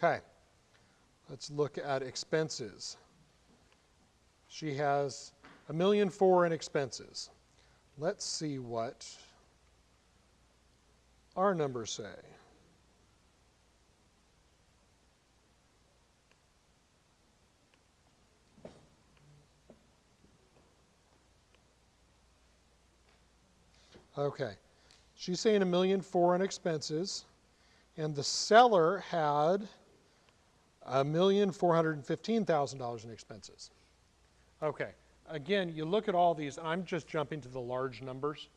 Okay, let's look at expenses. She has $1.4 million in expenses. Let's see what our numbers say. Okay, she's saying $1.4 million in expenses, and the seller had $1,415,000 in expenses. Okay, again, you look at all these, and I'm just jumping to the large numbers.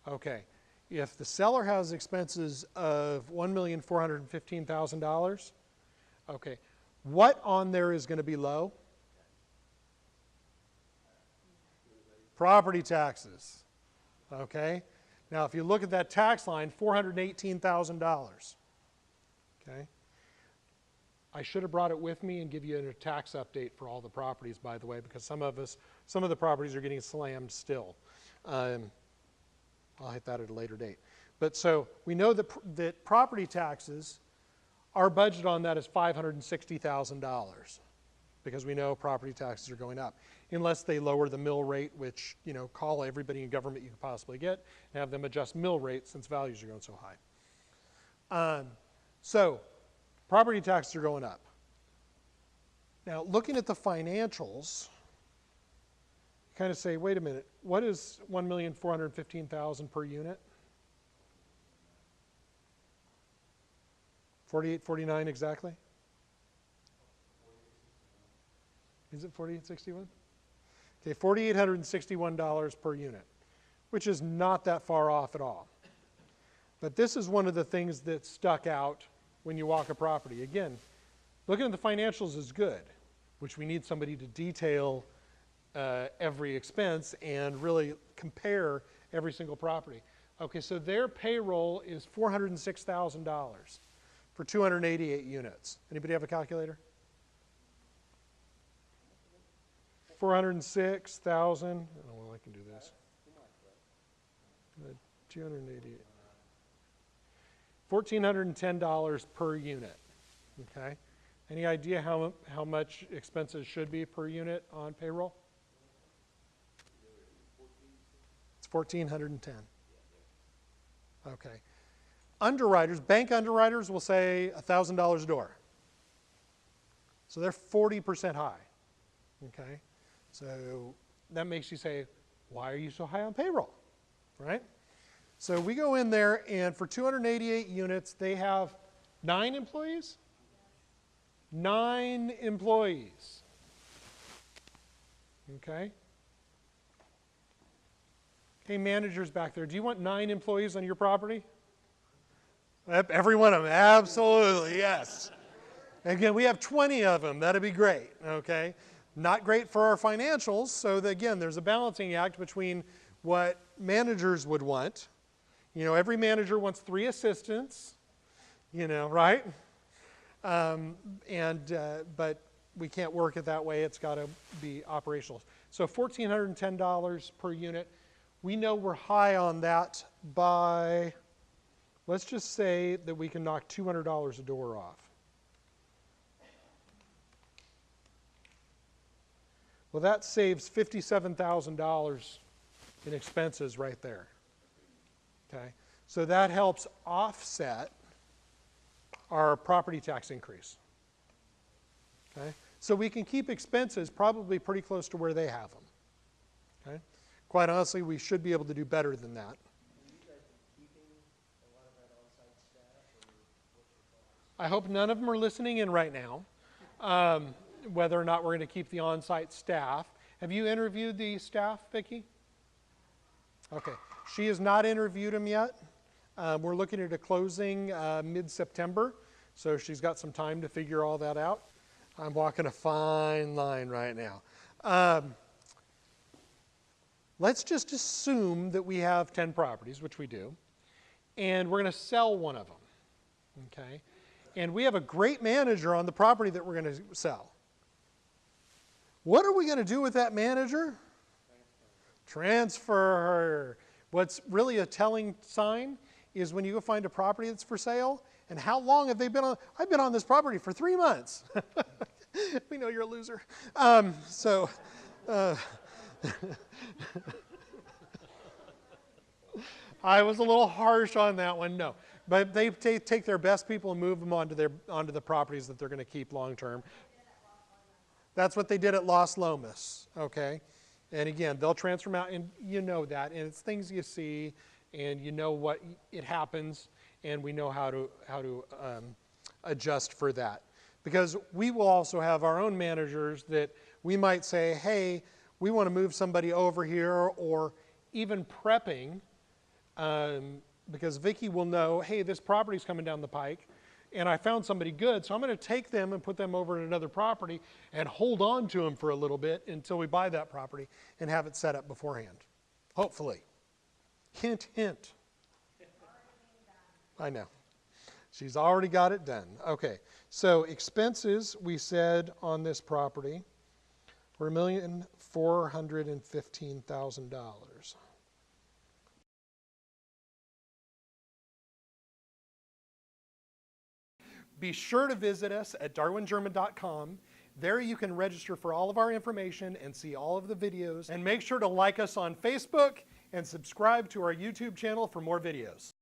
Okay, if the seller has expenses of $1,415,000, okay, what on there is going to be low? Property taxes. Okay, now if you look at that tax line, $418,000. Okay, I should have brought it with me and give you a tax update for all the properties, by the way, because some of the properties are getting slammed still. I'll hit that at a later date. But so we know that property taxes, our budget on that is $560,000, because we know property taxes are going up, unless they lower the mill rate, which, you know, call everybody in government you can possibly get and have them adjust mill rates since values are going so high. So property taxes are going up. Now, looking at the financials, you kind of say, wait a minute, what is $1,415,000 per unit? 48.49 exactly? Is it 48.61? Okay, $4,861 per unit, which is not that far off at all. But this is one of the things that stuck out when you walk a property. Again, looking at the financials is good, which we need somebody to detail every expense and really compare every single property. Okay, so their payroll is $406,000 for 288 units. Anybody have a calculator? 406,000. I don't know, well, I can do this. 288. $1,410 per unit. Okay. Any idea how much expenses should be per unit on payroll? It's $1,410. Okay. Underwriters, bank underwriters will say $1,000 a door. So they're 40% high. Okay. So that makes you say, why are you so high on payroll? Right? So we go in there, and for 288 units, they have 9 employees? 9 employees. Okay? Okay, managers back there, do you want 9 employees on your property? Every one of them, absolutely, yes. Again, we have 20 of them, that'd be great, okay? Not great for our financials, so again, there's a balancing act between what managers would want. You know, every manager wants 3 assistants, you know, right? But we can't work it that way. It's got to be operational. So $1,410 per unit. We know we're high on that by, let's just say that we can knock $200 a door off. Well, that saves $57,000 in expenses right there. Okay, so that helps offset our property tax increase. Okay, so we can keep expenses probably pretty close to where they have them. Okay, quite honestly, we should be able to do better than that. I hope none of them are listening in right now, whether or not we're going to keep the on-site staff. Have you interviewed the staff, Vicki? Okay. She has not interviewed them yet. We're looking at a closing mid-September, so she's got some time to figure all that out. I'm walking a fine line right now. Let's just assume that we have 10 properties, which we do, and we're going to sell one of them. Okay? And we have a great manager on the property that we're going to sell. What are we going to do with that manager? Transfer her. What's really a telling sign is when you go find a property that's for sale And how long have they been on? I've been on this property for 3 months. We know you're a loser. I was a little harsh on that one, no. But they take their best people and move them onto the properties that they're going to keep long term. That's what they did at Los Lomas, okay? And again, they'll transfer them out, and you know that, and it's things you see, and you know what it happens, and we know how to adjust for that. Because we will also have our own managers that we might say, hey, we want to move somebody over here, or even prepping, because Vicki will know, hey, this property's coming down the pike, and I found somebody good, so I'm going to take them and put them over at another property and hold on to them for a little bit until we buy that property and have it set up beforehand. Hopefully. Hint, hint. I know. She's already got it done. Okay, so expenses, we said on this property, were $1,415,000. Be sure to visit us at darwingerman.com. There you can register for all of our information and see all of the videos. And make sure to like us on Facebook and subscribe to our YouTube channel for more videos.